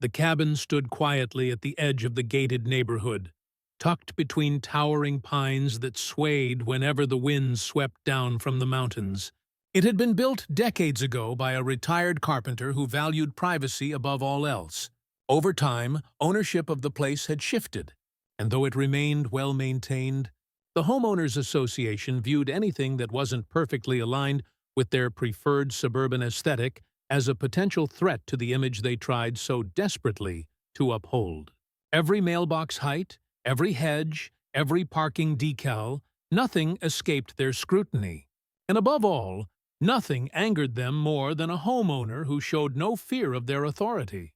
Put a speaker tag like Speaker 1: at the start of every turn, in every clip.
Speaker 1: The cabin stood quietly at the edge of the gated neighborhood, tucked between towering pines that swayed whenever the winds swept down from the mountains. It had been built decades ago by a retired carpenter who valued privacy above all else. Over time, ownership of the place had shifted, and though it remained well-maintained, the Homeowners Association viewed anything that wasn't perfectly aligned with their preferred suburban aesthetic as a potential threat to the image they tried so desperately to uphold. Every mailbox height, every hedge, every parking decal, nothing escaped their scrutiny. And above all, nothing angered them more than a homeowner who showed no fear of their authority.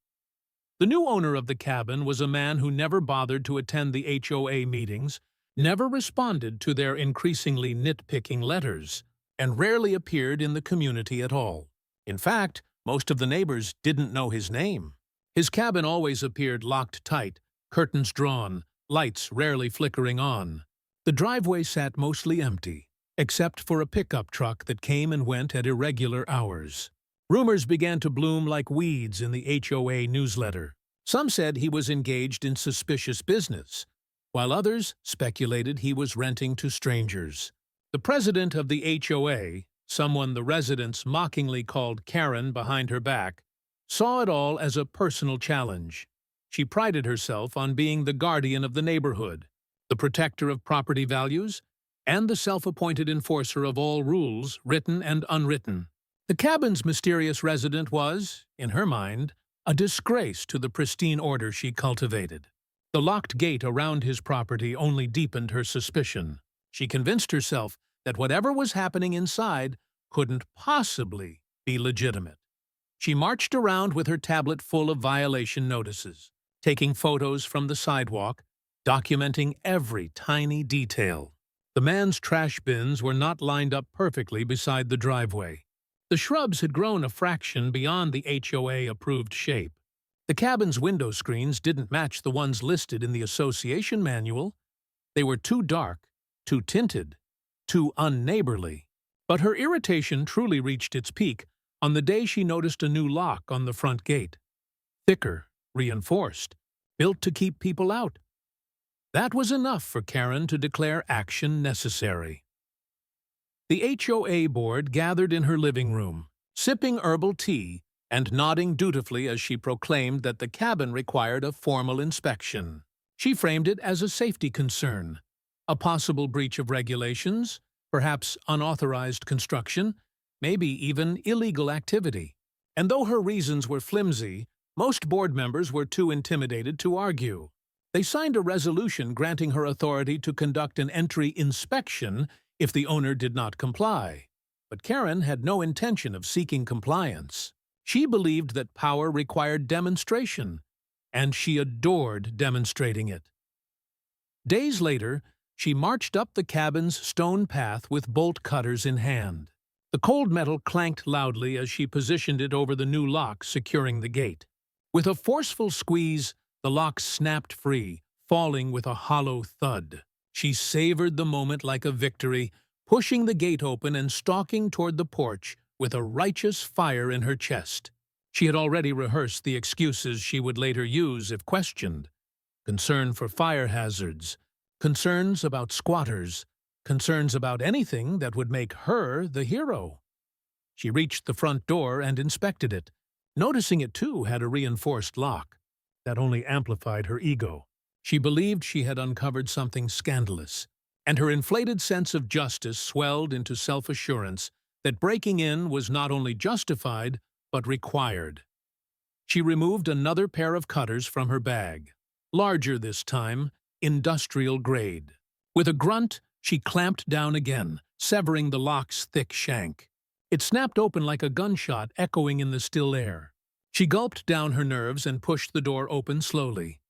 Speaker 1: The new owner of the cabin was a man who never bothered to attend the HOA meetings, never responded to their increasingly nitpicking letters, and rarely appeared in the community at all. In fact, most of the neighbors didn't know his name. His cabin always appeared locked tight, curtains drawn, lights rarely flickering on. The driveway sat mostly empty, except for a pickup truck that came and went at irregular hours. Rumors began to bloom like weeds in the HOA newsletter. Some said he was engaged in suspicious business, while others speculated he was renting to strangers. The president of the HOA, someone the residents mockingly called Karen behind her back, saw it all as a personal challenge. She prided herself on being the guardian of the neighborhood, the protector of property values, and the self-appointed enforcer of all rules, written and unwritten. The cabin's mysterious resident was, in her mind, a disgrace to the pristine order she cultivated. The locked gate around his property only deepened her suspicion. She convinced herself that whatever was happening inside couldn't possibly be legitimate. She marched around with her tablet full of violation notices, taking photos from the sidewalk, documenting every tiny detail. The man's trash bins were not lined up perfectly beside the driveway. The shrubs had grown a fraction beyond the HOA-approved shape. The cabin's window screens didn't match the ones listed in the association manual. They were too dark, too tinted, too unneighborly. But her irritation truly reached its peak on the day she noticed a new lock on the front gate. Thicker, reinforced, built to keep people out. That was enough for Karen to declare action necessary. The HOA board gathered in her living room, sipping herbal tea and nodding dutifully as she proclaimed that the cabin required a formal inspection. She framed it as a safety concern, a possible breach of regulations, perhaps unauthorized construction, maybe even illegal activity. And though her reasons were flimsy, most board members were too intimidated to argue. They signed a resolution granting her authority to conduct an entry inspection if the owner did not comply. But Karen had no intention of seeking compliance. She believed that power required demonstration, and she adored demonstrating it. Days later, she marched up the cabin's stone path with bolt cutters in hand. The cold metal clanked loudly as she positioned it over the new lock securing the gate. With a forceful squeeze, the lock snapped free, falling with a hollow thud. She savored the moment like a victory, pushing the gate open and stalking toward the porch with a righteous fire in her chest. She had already rehearsed the excuses she would later use if questioned. Concern for fire hazards, concerns about squatters, concerns about anything that would make her the hero. She reached the front door and inspected it, noticing it too had a reinforced lock. That only amplified her ego. She believed she had uncovered something scandalous, and her inflated sense of justice swelled into self-assurance that breaking in was not only justified, but required. She removed another pair of cutters from her bag, larger this time, industrial grade. With a grunt, she clamped down again, severing the lock's thick shank. It snapped open like a gunshot echoing in the still air. She gulped down her nerves and pushed the door open slowly.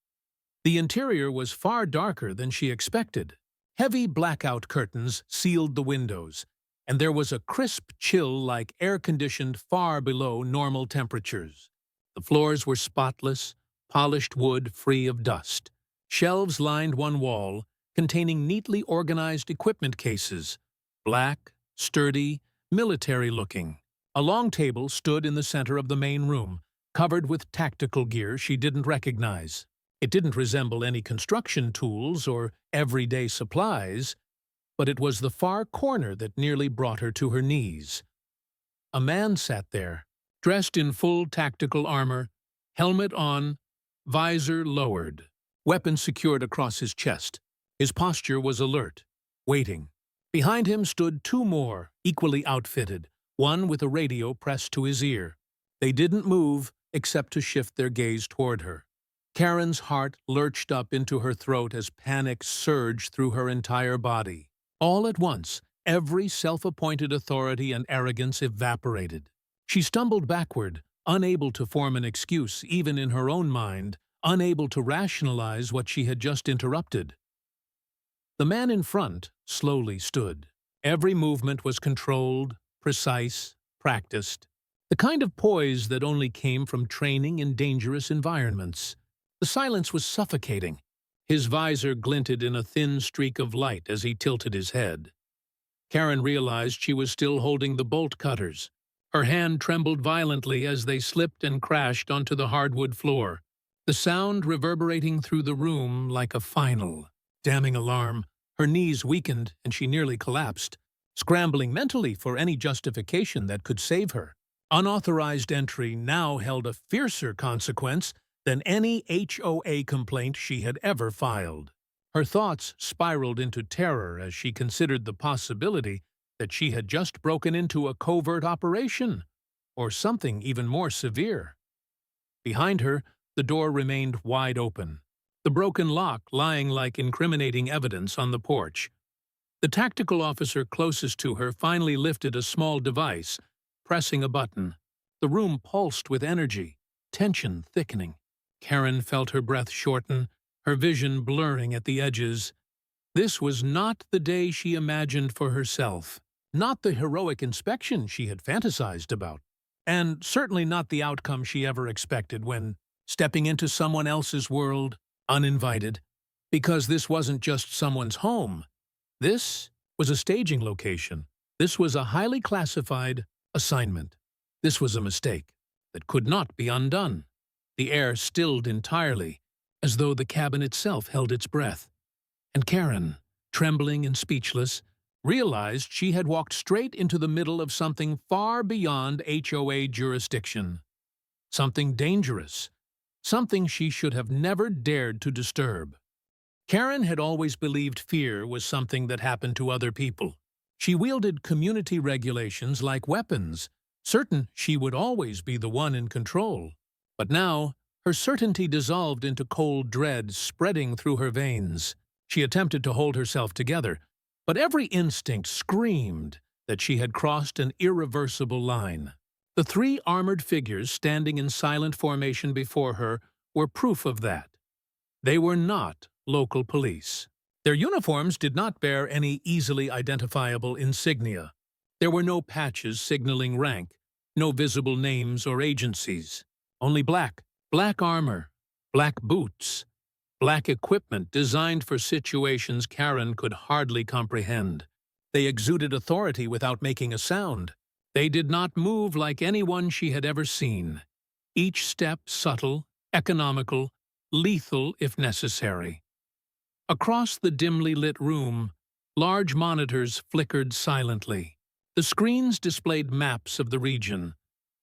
Speaker 1: The interior was far darker than she expected. Heavy blackout curtains sealed the windows, and there was a crisp chill like air-conditioned far below normal temperatures. The floors were spotless, polished wood free of dust. Shelves lined one wall, containing neatly organized equipment cases, black, sturdy, military-looking. A long table stood in the center of the main room, covered with tactical gear she didn't recognize. It didn't resemble any construction tools or everyday supplies, but it was the far corner that nearly brought her to her knees. A man sat there, dressed in full tactical armor, helmet on, visor lowered, weapon secured across his chest. His posture was alert, waiting. Behind him stood two more, equally outfitted, one with a radio pressed to his ear. They didn't move except to shift their gaze toward her. Karen's heart lurched up into her throat as panic surged through her entire body. All at once, every self-appointed authority and arrogance evaporated. She stumbled backward, unable to form an excuse even in her own mind, unable to rationalize what she had just interrupted. The man in front slowly stood. Every movement was controlled, precise, practiced. The kind of poise that only came from training in dangerous environments. The silence was suffocating. His visor glinted in a thin streak of light as he tilted his head. Karen realized she was still holding the bolt cutters. Her hand trembled violently as they slipped and crashed onto the hardwood floor, the sound reverberating through the room like a final, damning alarm. Her knees weakened and she nearly collapsed, scrambling mentally for any justification that could save her. Unauthorized entry now held a fiercer consequence than any HOA complaint she had ever filed. Her thoughts spiraled into terror as she considered the possibility that she had just broken into a covert operation, or something even more severe. Behind her, the door remained wide open, the broken lock lying like incriminating evidence on the porch. The tactical officer closest to her finally lifted a small device, pressing a button. The room pulsed with energy, tension thickening. Karen felt her breath shorten, her vision blurring at the edges. This was not the day she imagined for herself, not the heroic inspection she had fantasized about, and certainly not the outcome she ever expected when stepping into someone else's world, uninvited. Because this wasn't just someone's home. This was a staging location. This was a highly classified assignment. This was a mistake that could not be undone. The air stilled entirely, as though the cabin itself held its breath. And Karen, trembling and speechless, realized she had walked straight into the middle of something far beyond HOA jurisdiction. Something dangerous. Something she should have never dared to disturb. Karen had always believed fear was something that happened to other people. She wielded community regulations like weapons, certain she would always be the one in control. But now, her certainty dissolved into cold dread spreading through her veins. She attempted to hold herself together, but every instinct screamed that she had crossed an irreversible line. The three armored figures standing in silent formation before her were proof of that. They were not local police. Their uniforms did not bear any easily identifiable insignia. There were no patches signaling rank, no visible names or agencies. Only black armor, black boots, black equipment designed for situations Karen could hardly comprehend. They exuded authority without making a sound. They did not move like anyone she had ever seen. Each step subtle, economical, lethal if necessary. Across the dimly lit room, large monitors flickered silently. The screens displayed maps of the region,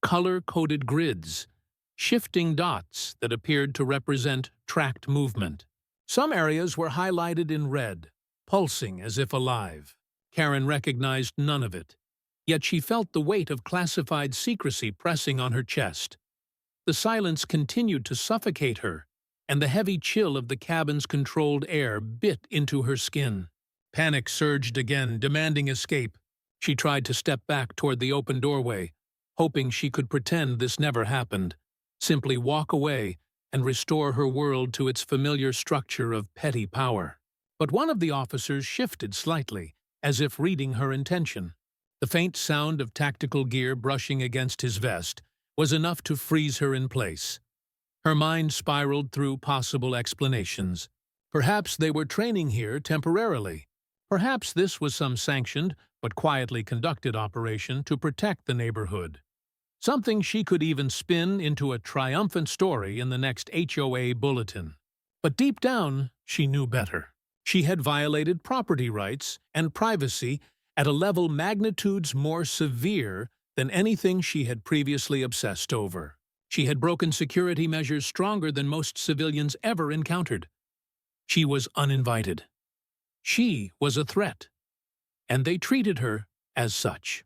Speaker 1: color-coded grids, shifting dots that appeared to represent tracked movement. Some areas were highlighted in red, pulsing as if alive. Karen recognized none of it, yet she felt the weight of classified secrecy pressing on her chest. The silence continued to suffocate her, and the heavy chill of the cabin's controlled air bit into her skin. Panic surged again, demanding escape. She tried to step back toward the open doorway, hoping she could pretend this never happened, simply walk away and restore her world to its familiar structure of petty power. But one of the officers shifted slightly, as if reading her intention. The faint sound of tactical gear brushing against his vest was enough to freeze her in place. Her mind spiraled through possible explanations. Perhaps they were training here temporarily. Perhaps this was some sanctioned but quietly conducted operation to protect the neighborhood. something she could even spin into a triumphant story in the next HOA bulletin. But deep down, she knew better. She had violated property rights and privacy at a level magnitudes more severe than anything she had previously obsessed over. She had broken security measures stronger than most civilians ever encountered. She was uninvited. She was a threat, and they treated her as such.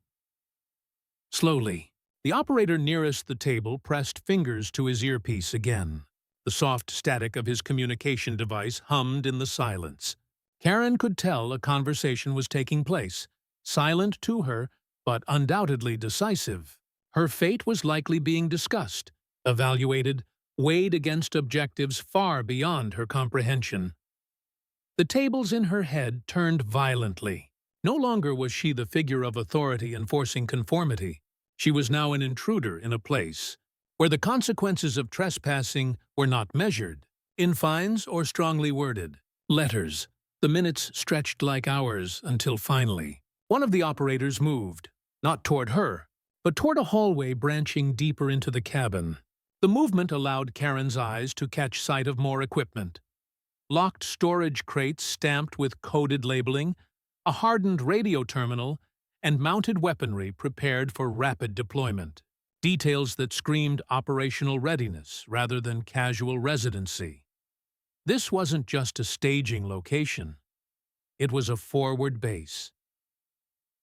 Speaker 1: Slowly, the operator nearest the table pressed fingers to his earpiece again. The soft static of his communication device hummed in the silence. Karen could tell a conversation was taking place, silent to her, but undoubtedly decisive. Her fate was likely being discussed, evaluated, weighed against objectives far beyond her comprehension. The tables in her head turned violently. No longer was she the figure of authority enforcing conformity. She was now an intruder in a place where the consequences of trespassing were not measured in fines or strongly worded letters. The minutes stretched like hours until finally, one of the operators moved, not toward her, but toward a hallway branching deeper into the cabin. The movement allowed Karen's eyes to catch sight of more equipment. Locked storage crates stamped with coded labeling, a hardened radio terminal, and mounted weaponry prepared for rapid deployment. Details that screamed operational readiness rather than casual residency. This wasn't just a staging location. It was a forward base.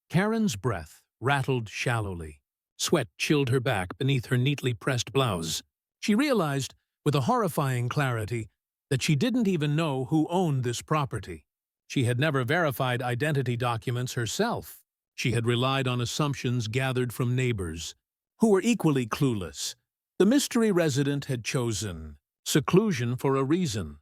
Speaker 1: Karen's breath rattled shallowly. Sweat chilled her back beneath her neatly pressed blouse. She realized, with a horrifying clarity, that she didn't even know who owned this property. She had never verified identity documents herself. She had relied on assumptions gathered from neighbors, who were equally clueless. The mystery resident had chosen seclusion for a reason.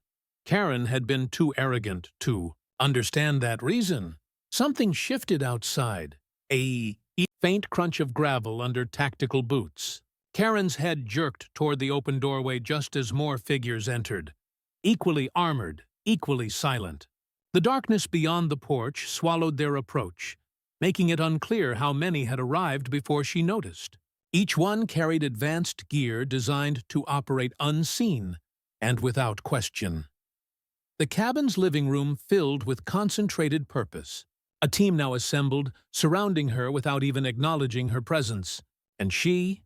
Speaker 1: Karen had been too arrogant to understand that reason. Something shifted outside, a faint crunch of gravel under tactical boots. Karen's head jerked toward the open doorway just as more figures entered, equally armored, equally silent. The darkness beyond the porch swallowed their approach, making it unclear how many had arrived before she noticed. Each one carried advanced gear designed to operate unseen and without question. The cabin's living room filled with concentrated purpose. A team now assembled, surrounding her without even acknowledging her presence. And she,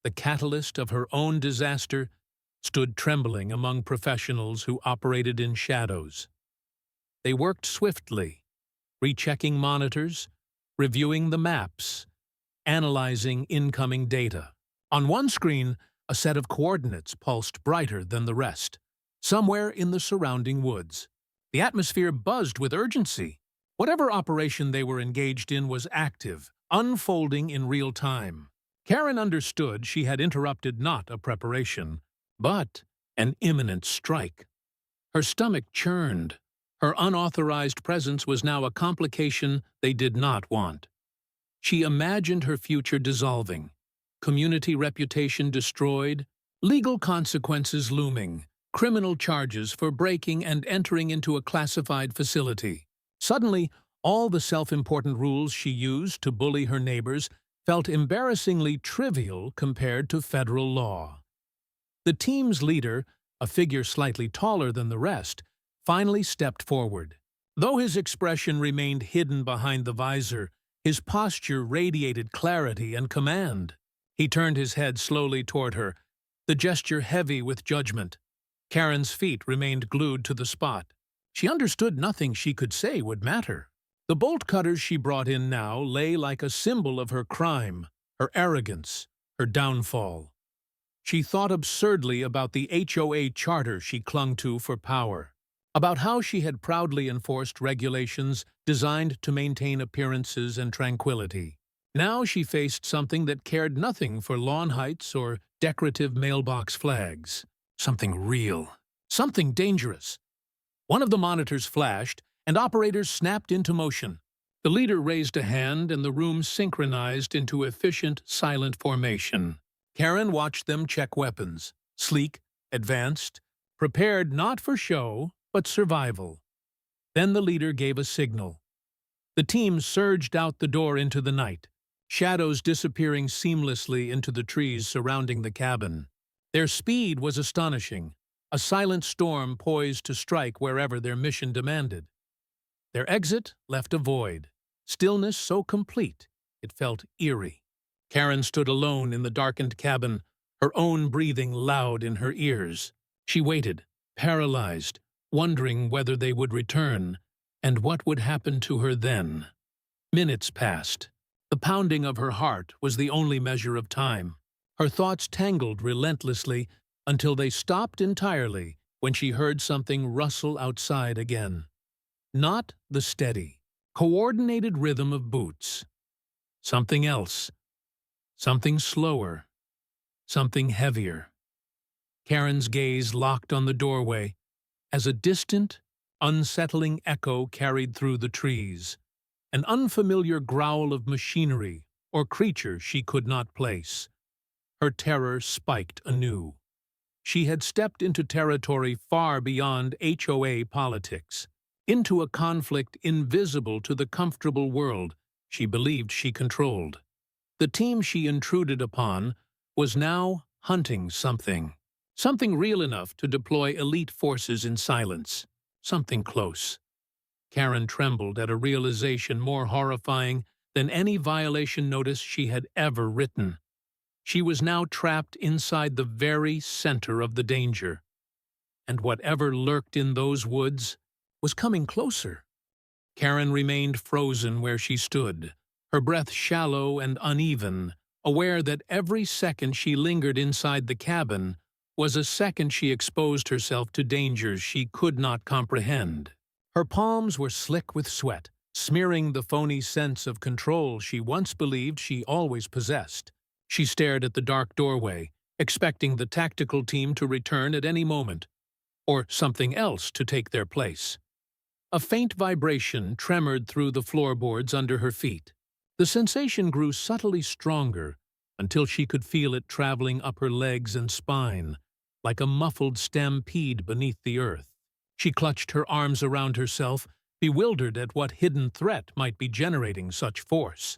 Speaker 1: the catalyst of her own disaster, stood trembling among professionals who operated in shadows. They worked swiftly, rechecking monitors, reviewing the maps, analyzing incoming data. On one screen, a set of coordinates pulsed brighter than the rest, somewhere in the surrounding woods. The atmosphere buzzed with urgency. Whatever operation they were engaged in was active, unfolding in real time. Karen understood she had interrupted not a preparation, but an imminent strike. Her stomach churned. Her unauthorized presence was now a complication they did not want. She imagined her future dissolving, community reputation destroyed, legal consequences looming, criminal charges for breaking and entering into a classified facility. Suddenly, all the self-important rules she used to bully her neighbors felt embarrassingly trivial compared to federal law. The team's leader, a figure slightly taller than the rest, finally stepped forward. Though his expression remained hidden behind the visor, his posture radiated clarity and command. He turned his head slowly toward her, the gesture heavy with judgment. Karen's feet remained glued to the spot. She understood nothing she could say would matter. The bolt cutters she brought in now lay like a symbol of her crime, her arrogance, her downfall. She thought absurdly about the HOA charter she clung to for power, about how she had proudly enforced regulations designed to maintain appearances and tranquility. Now she faced something that cared nothing for lawn heights or decorative mailbox flags. Something real. Something dangerous. One of the monitors flashed, and operators snapped into motion. The leader raised a hand, and the room synchronized into efficient, silent formation. Karen watched them check weapons, sleek, advanced, prepared not for show, but survival. Then the leader gave a signal. The team surged out the door into the night, shadows disappearing seamlessly into the trees surrounding the cabin. Their speed was astonishing, a silent storm poised to strike wherever their mission demanded. Their exit left a void, stillness so complete it felt eerie. Karen stood alone in the darkened cabin, her own breathing loud in her ears. She waited, paralyzed, wondering whether they would return, and what would happen to her then. Minutes passed. The pounding of her heart was the only measure of time. Her thoughts tangled relentlessly until they stopped entirely when she heard something rustle outside again. Not the steady, coordinated rhythm of boots. Something else. Something slower. Something heavier. Karen's gaze locked on the doorway as a distant, unsettling echo carried through the trees, an unfamiliar growl of machinery or creature she could not place. Her terror spiked anew. She had stepped into territory far beyond HOA politics, into a conflict invisible to the comfortable world she believed she controlled. The team she intruded upon was now hunting something. Something real enough to deploy elite forces in silence. Something close. Karen trembled at a realization more horrifying than any violation notice she had ever written. She was now trapped inside the very center of the danger. And whatever lurked in those woods was coming closer. Karen remained frozen where she stood, her breath shallow and uneven, aware that every second she lingered inside the cabin was a second she exposed herself to dangers she could not comprehend. Her palms were slick with sweat, smearing the phony sense of control she once believed she always possessed. She stared at the dark doorway, expecting the tactical team to return at any moment, or something else to take their place. A faint vibration tremored through the floorboards under her feet. The sensation grew subtly stronger until she could feel it traveling up her legs and spine, like a muffled stampede beneath the earth. She clutched her arms around herself, bewildered at what hidden threat might be generating such force.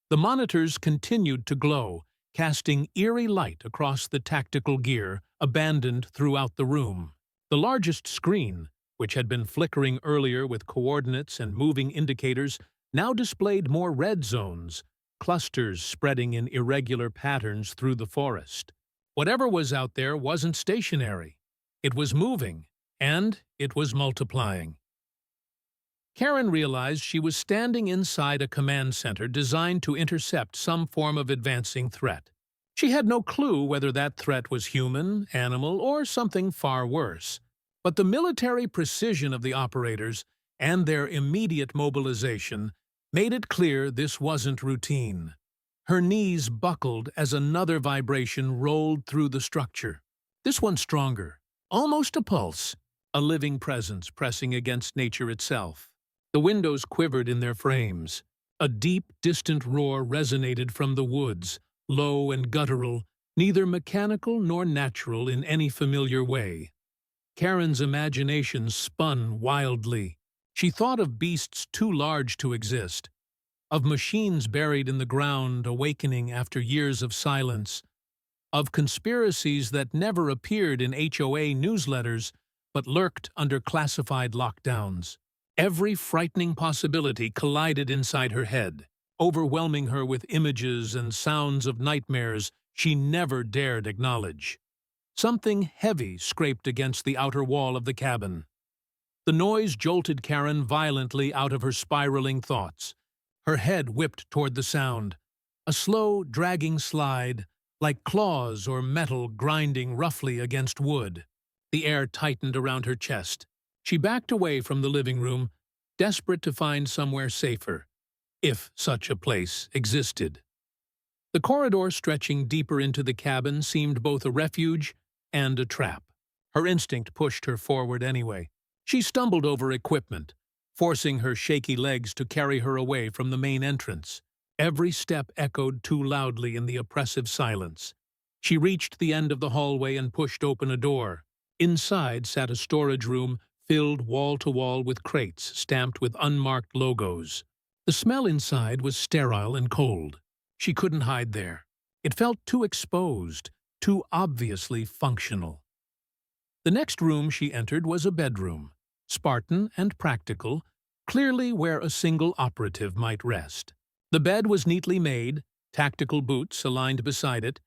Speaker 1: The monitors continued to glow, casting eerie light across the tactical gear abandoned throughout the room. The largest screen, which had been flickering earlier with coordinates and moving indicators, now displayed more red zones, clusters spreading in irregular patterns through the forest. Whatever was out there wasn't stationary. It was moving, and it was multiplying. Karen realized she was standing inside a command center designed to intercept some form of advancing threat. She had no clue whether that threat was human, animal, or something far worse. But the military precision of the operators and their immediate mobilization made it clear this wasn't routine. Her knees buckled as another vibration rolled through the structure. This one stronger, almost a pulse, a living presence pressing against nature itself. The windows quivered in their frames. A deep, distant roar resonated from the woods, low and guttural, neither mechanical nor natural in any familiar way. Karen's imagination spun wildly. She thought of beasts too large to exist, of machines buried in the ground awakening after years of silence, of conspiracies that never appeared in HOA newsletters but lurked under classified lockdowns. Every frightening possibility collided inside her head, overwhelming her with images and sounds of nightmares she never dared acknowledge. Something heavy scraped against the outer wall of the cabin. The noise jolted Karen violently out of her spiraling thoughts. Her head whipped toward the sound, a slow, dragging slide, like claws or metal grinding roughly against wood. The air tightened around her chest. She backed away from the living room, desperate to find somewhere safer, if such a place existed. The corridor stretching deeper into the cabin seemed both a refuge and a trap. Her instinct pushed her forward anyway. She stumbled over equipment, forcing her shaky legs to carry her away from the main entrance. Every step echoed too loudly in the oppressive silence. She reached the end of the hallway and pushed open a door. Inside sat a storage room filled wall-to-wall with crates stamped with unmarked logos. The smell inside was sterile and cold. She couldn't hide there. It felt too exposed, too obviously functional. The next room she entered was a bedroom, Spartan and practical, clearly where a single operative might rest. The bed was neatly made, tactical boots aligned beside it,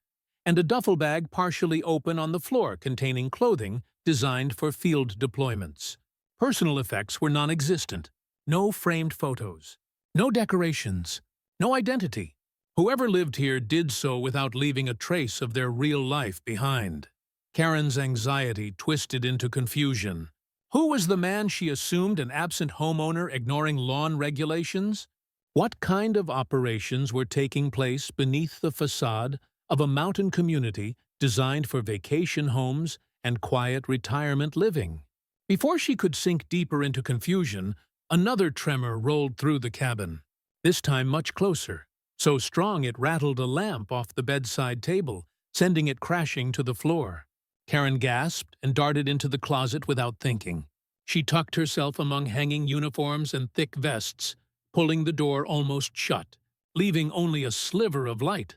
Speaker 1: and a duffel bag partially open on the floor containing clothing designed for field deployments. Personal effects were non-existent. No framed photos. No decorations. No identity. Whoever lived here did so without leaving a trace of their real life behind. Karen's anxiety twisted into confusion. Who was the man she assumed an absent homeowner ignoring lawn regulations? What kind of operations were taking place beneath the facade of a mountain community designed for vacation homes and quiet retirement living? Before she could sink deeper into confusion, another tremor rolled through the cabin, this time much closer, so strong it rattled a lamp off the bedside table, sending it crashing to the floor. Karen gasped and darted into the closet without thinking. She tucked herself among hanging uniforms and thick vests, pulling the door almost shut, leaving only a sliver of light.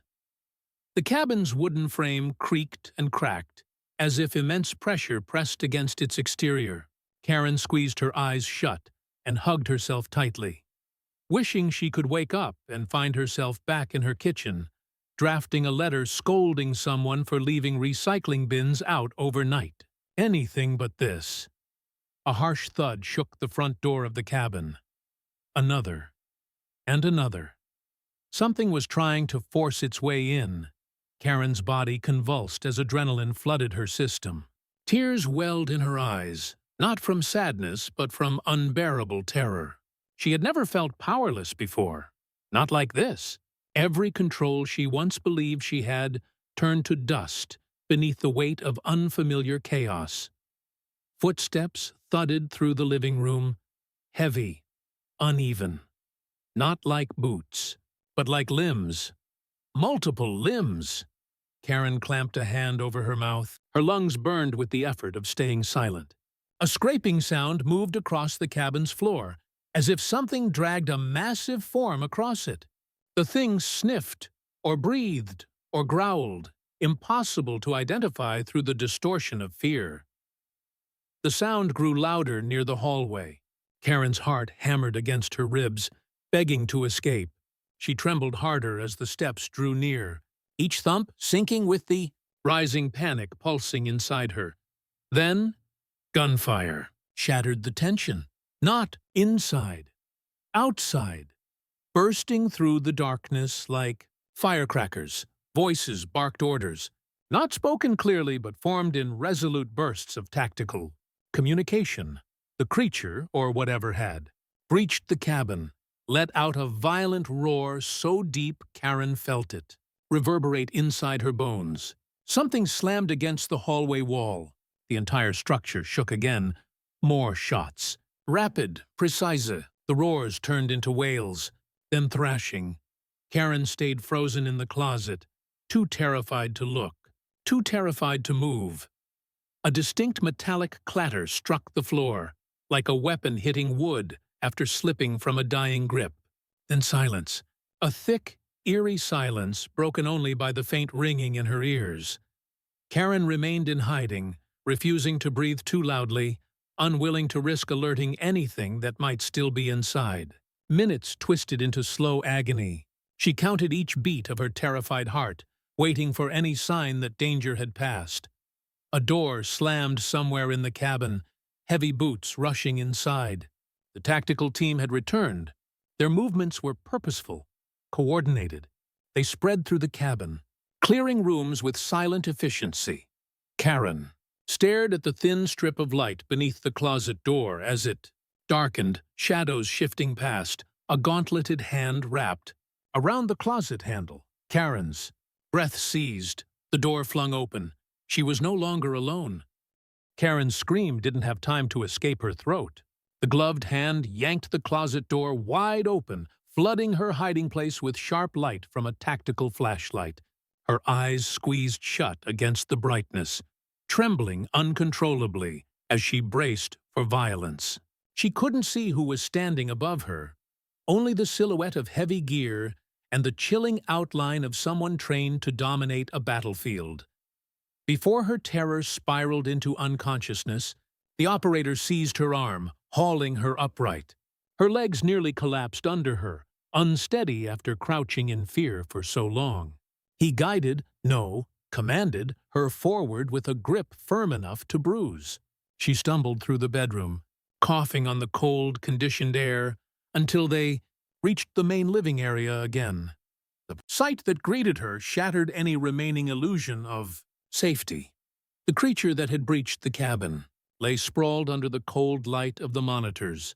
Speaker 1: The cabin's wooden frame creaked and cracked, as if immense pressure pressed against its exterior. Karen squeezed her eyes shut and hugged herself tightly, wishing she could wake up and find herself back in her kitchen, drafting a letter scolding someone for leaving recycling bins out overnight. Anything but this. A harsh thud shook the front door of the cabin. Another. And another. Something was trying to force its way in. Karen's body convulsed as adrenaline flooded her system. Tears welled in her eyes, not from sadness but from unbearable terror. She had never felt powerless before. Not like this. Every control she once believed she had turned to dust beneath the weight of unfamiliar chaos. Footsteps thudded through the living room, heavy, uneven. Not like boots, but like limbs. Multiple limbs. Karen clamped a hand over her mouth. Her lungs burned with the effort of staying silent. A scraping sound moved across the cabin's floor, as if something dragged a massive form across it. The thing sniffed, or breathed, or growled, impossible to identify through the distortion of fear. The sound grew louder near the hallway. Karen's heart hammered against her ribs, begging to escape. She trembled harder as the steps drew near, each thump syncing with the rising panic pulsing inside her. Then, gunfire shattered the tension. Not inside, outside. Bursting through the darkness like firecrackers, voices barked orders, not spoken clearly but formed in resolute bursts of tactical communication. The creature, or whatever had, breached the cabin, let out a violent roar so deep Karen felt it reverberate inside her bones. Something slammed against the hallway wall. The entire structure shook again. More shots. Rapid, precise. The roars turned into wails, then thrashing. Karen stayed frozen in the closet, too terrified to look, too terrified to move. A distinct metallic clatter struck the floor, like a weapon hitting wood after slipping from a dying grip. Then silence. A thick, eerie silence broken only by the faint ringing in her ears. Karen remained in hiding, refusing to breathe too loudly, unwilling to risk alerting anything that might still be inside. Minutes twisted into slow agony. She counted each beat of her terrified heart, waiting for any sign that danger had passed. A door slammed somewhere in the cabin, heavy boots rushing inside. The tactical team had returned. Their movements were purposeful, coordinated. They spread through the cabin, clearing rooms with silent efficiency. Karen stared at the thin strip of light beneath the closet door as it darkened, shadows shifting past, a gauntleted hand wrapped around the closet handle. Karen's breath seized, the door flung open. She was no longer alone. Karen's scream didn't have time to escape her throat. The gloved hand yanked the closet door wide open, flooding her hiding place with sharp light from a tactical flashlight. Her eyes squeezed shut against the brightness, trembling uncontrollably as she braced for violence. She couldn't see who was standing above her, only the silhouette of heavy gear and the chilling outline of someone trained to dominate a battlefield. Before her terror spiraled into unconsciousness, the operator seized her arm, hauling her upright. Her legs nearly collapsed under her, unsteady after crouching in fear for so long. He commanded her forward with a grip firm enough to bruise. She stumbled through the bedroom, coughing on the cold, conditioned air, until they reached the main living area again. The sight that greeted her shattered any remaining illusion of safety. The creature that had breached the cabin lay sprawled under the cold light of the monitors,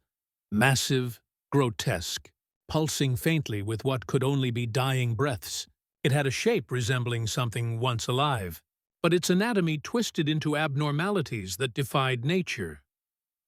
Speaker 1: massive, grotesque, pulsing faintly with what could only be dying breaths. It had a shape resembling something once alive, but its anatomy twisted into abnormalities that defied nature.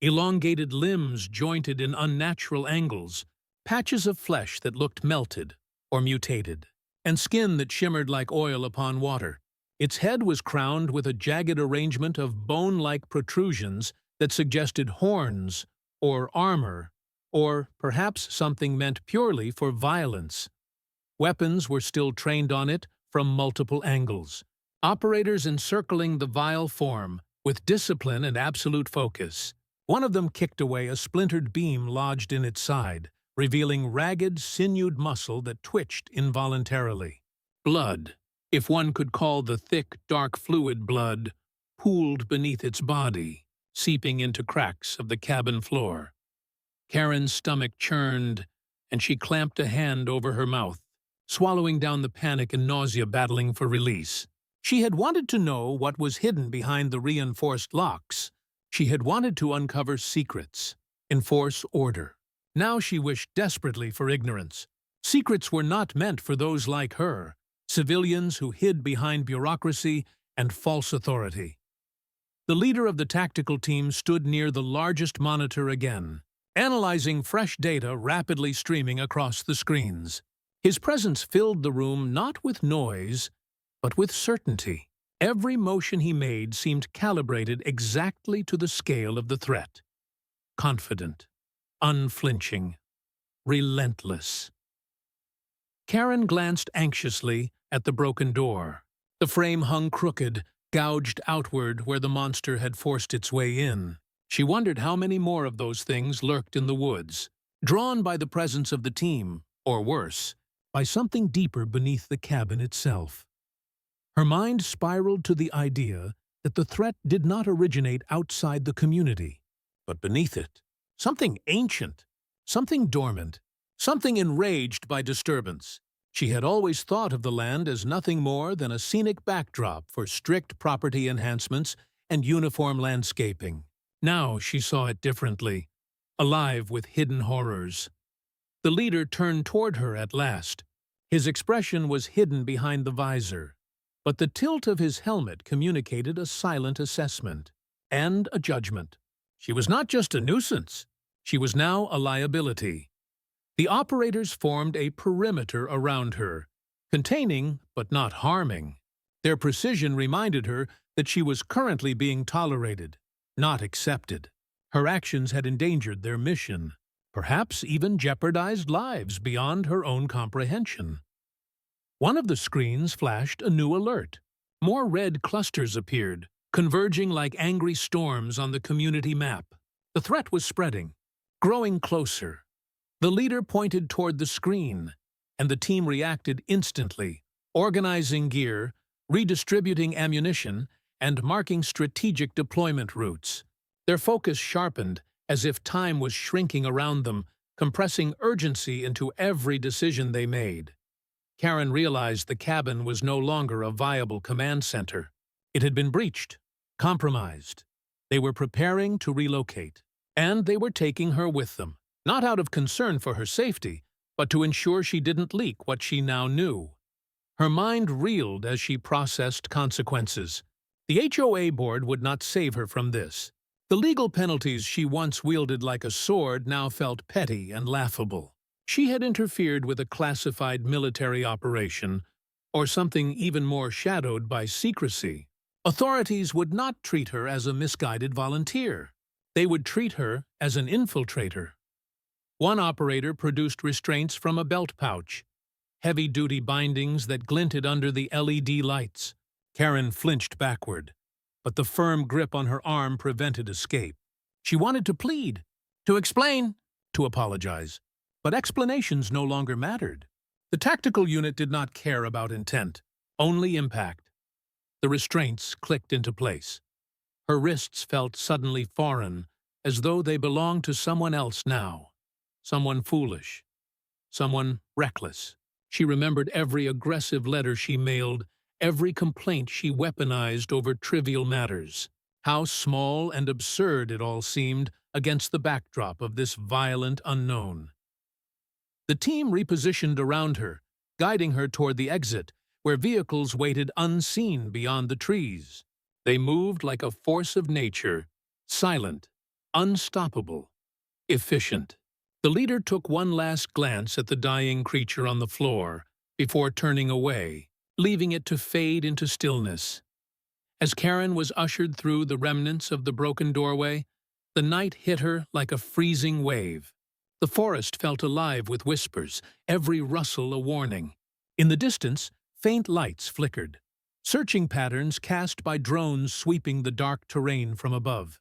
Speaker 1: Elongated limbs jointed in unnatural angles, patches of flesh that looked melted or mutated, and skin that shimmered like oil upon water. Its head was crowned with a jagged arrangement of bone-like protrusions that suggested horns or armor, or perhaps something meant purely for violence. Weapons were still trained on it from multiple angles, operators encircling the vile form with discipline and absolute focus. One of them kicked away a splintered beam lodged in its side, revealing ragged, sinewed muscle that twitched involuntarily. Blood, if one could call the thick, dark fluid blood, pooled beneath its body, seeping into cracks of the cabin floor. Karen's stomach churned, and she clamped a hand over her mouth, swallowing down the panic and nausea battling for release. She had wanted to know what was hidden behind the reinforced locks. She had wanted to uncover secrets, enforce order. Now she wished desperately for ignorance. Secrets were not meant for those like her, civilians who hid behind bureaucracy and false authority. The leader of the tactical team stood near the largest monitor again, analyzing fresh data rapidly streaming across the screens. His presence filled the room not with noise, but with certainty. Every motion he made seemed calibrated exactly to the scale of the threat. Confident, unflinching, relentless. Karen glanced anxiously at the broken door. The frame hung crooked, gouged outward where the monster had forced its way in. She wondered how many more of those things lurked in the woods, drawn by the presence of the team, or worse, by something deeper beneath the cabin itself. Her mind spiraled to the idea that the threat did not originate outside the community, but beneath it. Something ancient, something dormant, something enraged by disturbance. She had always thought of the land as nothing more than a scenic backdrop for strict property enhancements and uniform landscaping. Now she saw it differently, alive with hidden horrors. The leader turned toward her at last. His expression was hidden behind the visor, but the tilt of his helmet communicated a silent assessment and a judgment. She was not just a nuisance. She was now a liability. The operators formed a perimeter around her, containing but not harming. Their precision reminded her that she was currently being tolerated, not accepted. Her actions had endangered their mission, perhaps even jeopardized lives beyond her own comprehension. One of the screens flashed a new alert. More red clusters appeared, converging like angry storms on the community map. The threat was spreading, growing closer. The leader pointed toward the screen, and the team reacted instantly, organizing gear, redistributing ammunition, and marking strategic deployment routes. Their focus sharpened, as if time was shrinking around them, compressing urgency into every decision they made. Karen realized the cabin was no longer a viable command center. It had been breached, compromised. They were preparing to relocate, and they were taking her with them, not out of concern for her safety, but to ensure she didn't leak what she now knew. Her mind reeled as she processed consequences. The HOA board would not save her from this. The legal penalties she once wielded like a sword now felt petty and laughable. She had interfered with a classified military operation, or something even more shadowed by secrecy. Authorities would not treat her as a misguided volunteer. They would treat her as an infiltrator. One operator produced restraints from a belt pouch, heavy-duty bindings that glinted under the LED lights. Karen flinched backward, but the firm grip on her arm prevented escape. She wanted to plead, to explain, to apologize, but explanations no longer mattered. The tactical unit did not care about intent, only impact. The restraints clicked into place. Her wrists felt suddenly foreign, as though they belonged to someone else now. Someone foolish. Someone reckless. She remembered every aggressive letter she mailed, every complaint she weaponized over trivial matters. How small and absurd it all seemed against the backdrop of this violent unknown. The team repositioned around her, guiding her toward the exit, where vehicles waited unseen beyond the trees. They moved like a force of nature, silent, unstoppable, efficient. The leader took one last glance at the dying creature on the floor before turning away, leaving it to fade into stillness. As Karen was ushered through the remnants of the broken doorway, the night hit her like a freezing wave. The forest felt alive with whispers, every rustle a warning. In the distance, faint lights flickered, searching patterns cast by drones sweeping the dark terrain from above.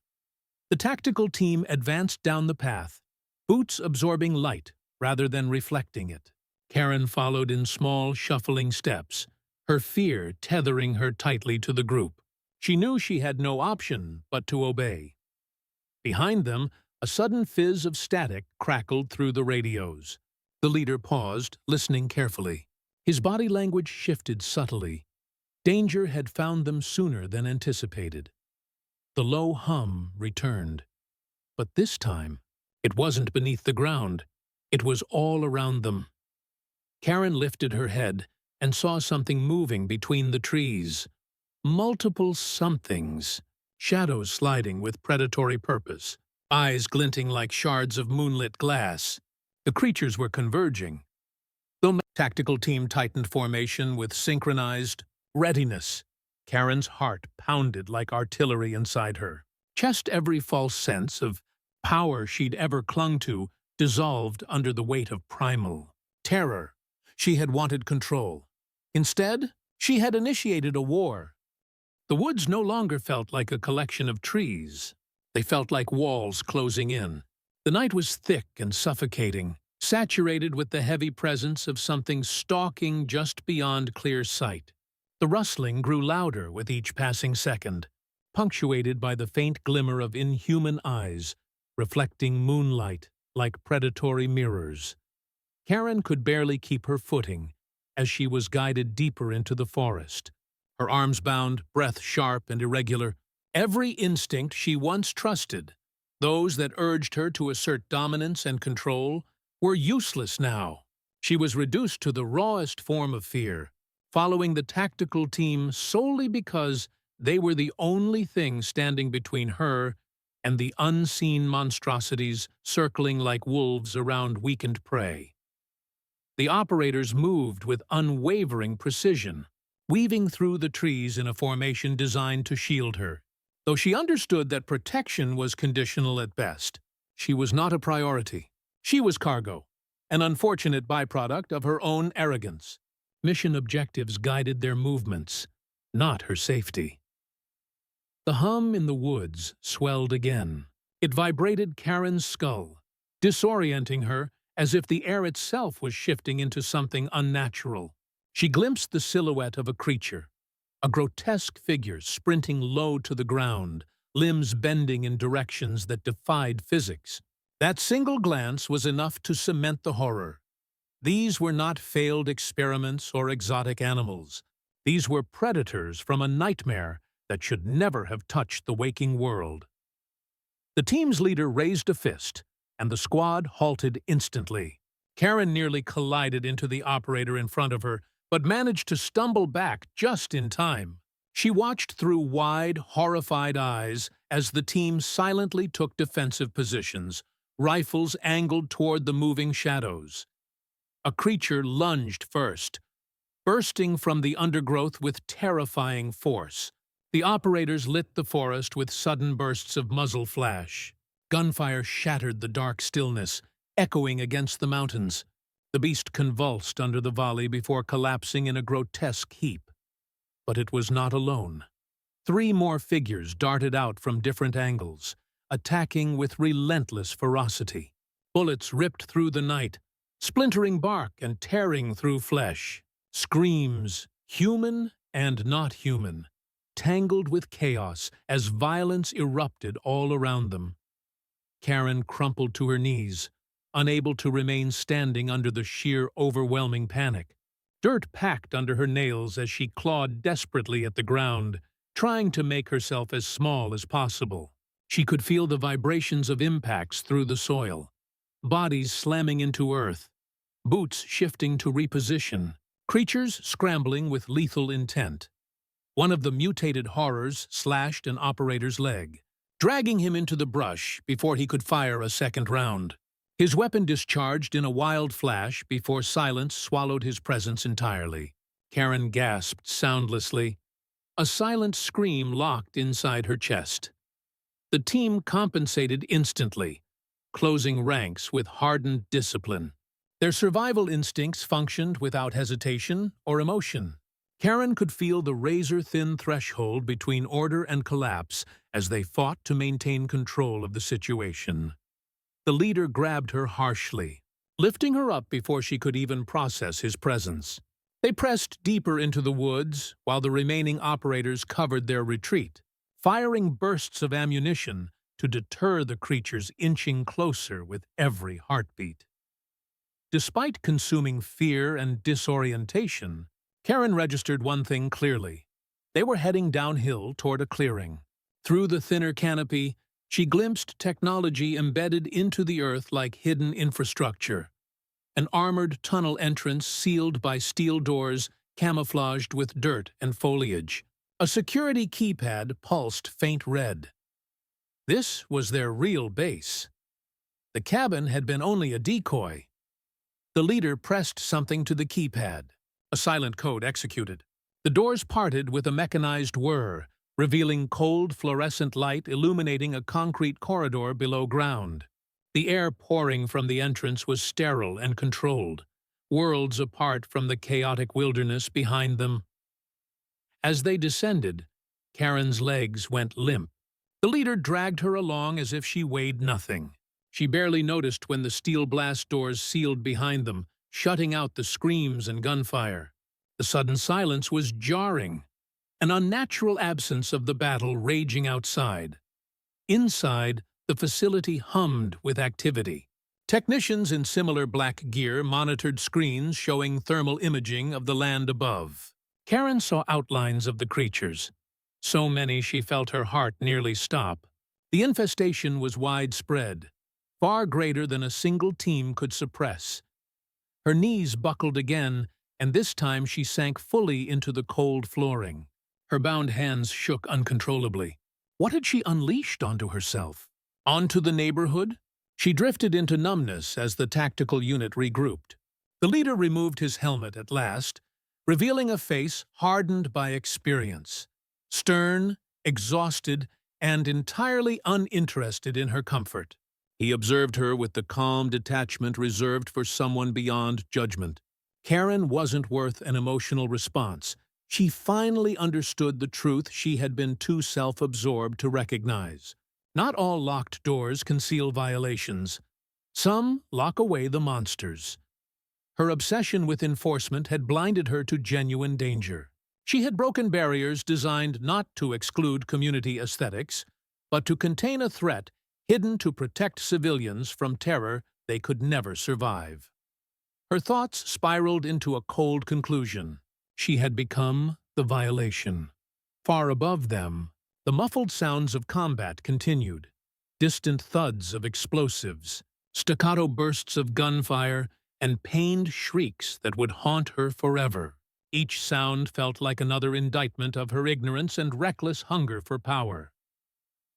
Speaker 1: The tactical team advanced down the path, boots absorbing light rather than reflecting it. Karen followed in small, shuffling steps, her fear tethering her tightly to the group. She knew she had no option but to obey. Behind them, a sudden fizz of static crackled through the radios. The leader paused, listening carefully. His body language shifted subtly. Danger had found them sooner than anticipated. The low hum returned. But this time, it wasn't beneath the ground. It was all around them. Karen lifted her head and saw something moving between the trees. Multiple somethings, shadows sliding with predatory purpose, eyes glinting like shards of moonlit glass. The creatures were converging. The tactical team tightened formation with synchronized readiness. Karen's heart pounded like artillery inside her. Just every false sense of power she'd ever clung to dissolved under the weight of primal terror. She had wanted control. Instead, she had initiated a war. The woods no longer felt like a collection of trees. They felt like walls closing in. The night was thick and suffocating, saturated with the heavy presence of something stalking just beyond clear sight. The rustling grew louder with each passing second, punctuated by the faint glimmer of inhuman eyes, reflecting moonlight like predatory mirrors. Karen could barely keep her footing as she was guided deeper into the forest. Her arms bound, breath sharp and irregular. Every instinct she once trusted, those that urged her to assert dominance and control, were useless now. She was reduced to the rawest form of fear, following the tactical team solely because they were the only thing standing between her and the unseen monstrosities circling like wolves around weakened prey. The operators moved with unwavering precision, weaving through the trees in a formation designed to shield her. Though she understood that protection was conditional at best, she was not a priority. She was cargo, an unfortunate byproduct of her own arrogance. Mission objectives guided their movements, not her safety. The hum in the woods swelled again. It vibrated Karen's skull, disorienting her as if the air itself was shifting into something unnatural. She glimpsed the silhouette of a creature, a grotesque figure sprinting low to the ground, limbs bending in directions that defied physics. That single glance was enough to cement the horror. These were not failed experiments or exotic animals. These were predators from a nightmare that should never have touched the waking world. The team's leader raised a fist, and the squad halted instantly. Karen nearly collided into the operator in front of her, but managed to stumble back just in time. She watched through wide, horrified eyes as the team silently took defensive positions, rifles angled toward the moving shadows. A creature lunged first, bursting from the undergrowth with terrifying force. The operators lit the forest with sudden bursts of muzzle flash. Gunfire shattered the dark stillness, echoing against the mountains. The beast convulsed under the volley before collapsing in a grotesque heap. But it was not alone. 3 more figures darted out from different angles, attacking with relentless ferocity. Bullets ripped through the night, splintering bark and tearing through flesh. Screams, human and not human, tangled with chaos as violence erupted all around them. Karen crumpled to her knees, unable to remain standing under the sheer overwhelming panic. Dirt packed under her nails as she clawed desperately at the ground, trying to make herself as small as possible. She could feel the vibrations of impacts through the soil, bodies slamming into earth, boots shifting to reposition, creatures scrambling with lethal intent. One of the mutated horrors slashed an operator's leg, dragging him into the brush before he could fire a second round. His weapon discharged in a wild flash before silence swallowed his presence entirely. Karen gasped soundlessly. A silent scream locked inside her chest. The team compensated instantly, closing ranks with hardened discipline. Their survival instincts functioned without hesitation or emotion. Karen could feel the razor-thin threshold between order and collapse as they fought to maintain control of the situation. The leader grabbed her harshly, lifting her up before she could even process his presence. They pressed deeper into the woods while the remaining operators covered their retreat, firing bursts of ammunition to deter the creatures inching closer with every heartbeat. Despite consuming fear and disorientation, Karen registered one thing clearly. They were heading downhill toward a clearing. Through the thinner canopy, she glimpsed technology embedded into the earth like hidden infrastructure. An armored tunnel entrance sealed by steel doors camouflaged with dirt and foliage. A security keypad pulsed faint red. This was their real base. The cabin had been only a decoy. The leader pressed something to the keypad. A silent code executed. The doors parted with a mechanized whir, revealing cold fluorescent light illuminating a concrete corridor below ground. The air pouring from the entrance was sterile and controlled, worlds apart from the chaotic wilderness behind them. As they descended, Karen's legs went limp. The leader dragged her along as if she weighed nothing. She barely noticed when the steel blast doors sealed behind them, shutting out the screams and gunfire. The sudden silence was jarring, an unnatural absence of the battle raging outside. Inside, the facility hummed with activity. Technicians in similar black gear monitored screens showing thermal imaging of the land above. Karen saw outlines of the creatures. So many she felt her heart nearly stop. The infestation was widespread, far greater than a single team could suppress. Her knees buckled again, and this time she sank fully into the cold flooring. Her bound hands shook uncontrollably. What had she unleashed onto herself? Onto the neighborhood? She drifted into numbness as the tactical unit regrouped. The leader removed his helmet at last, revealing a face hardened by experience. Stern, exhausted, and entirely uninterested in her comfort. He observed her with the calm detachment reserved for someone beyond judgment. Karen wasn't worth an emotional response. She finally understood the truth she had been too self-absorbed to recognize. Not all locked doors conceal violations. Some lock away the monsters. Her obsession with enforcement had blinded her to genuine danger. She had broken barriers designed not to exclude community aesthetics, but to contain a threat hidden to protect civilians from terror they could never survive. Her thoughts spiraled into a cold conclusion. She had become the violation. Far above them, the muffled sounds of combat continued. Distant thuds of explosives, staccato bursts of gunfire, and pained shrieks that would haunt her forever. Each sound felt like another indictment of her ignorance and reckless hunger for power.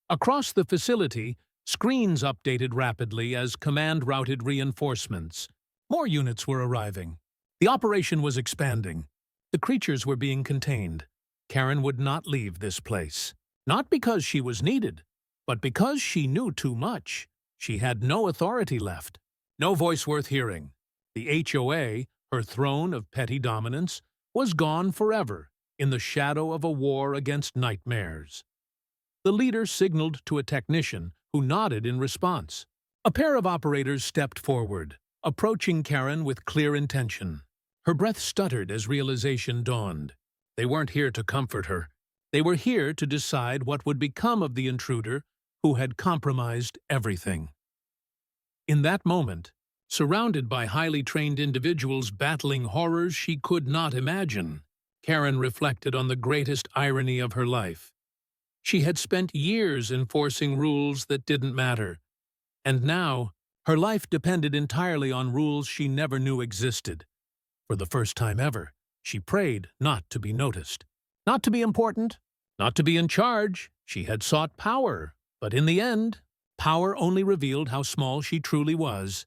Speaker 1: Across the facility, screens updated rapidly as command routed reinforcements. More units were arriving. The operation was expanding. The creatures were being contained. Karen would not leave this place. Not because she was needed, but because she knew too much. She had no authority left, no voice worth hearing. The HOA, her throne of petty dominance, was gone forever in the shadow of a war against nightmares. The leader signaled to a technician, who nodded in response. A pair of operators stepped forward, approaching Karen with clear intention. Her breath stuttered as realization dawned. They weren't here to comfort her. They were here to decide what would become of the intruder who had compromised everything. In that moment, surrounded by highly trained individuals battling horrors she could not imagine, Karen reflected on the greatest irony of her life. She had spent years enforcing rules that didn't matter, and now her life depended entirely on rules she never knew existed. For the first time ever, she prayed not to be noticed, not to be important, not to be in charge. She had sought power, but in the end, power only revealed how small she truly was.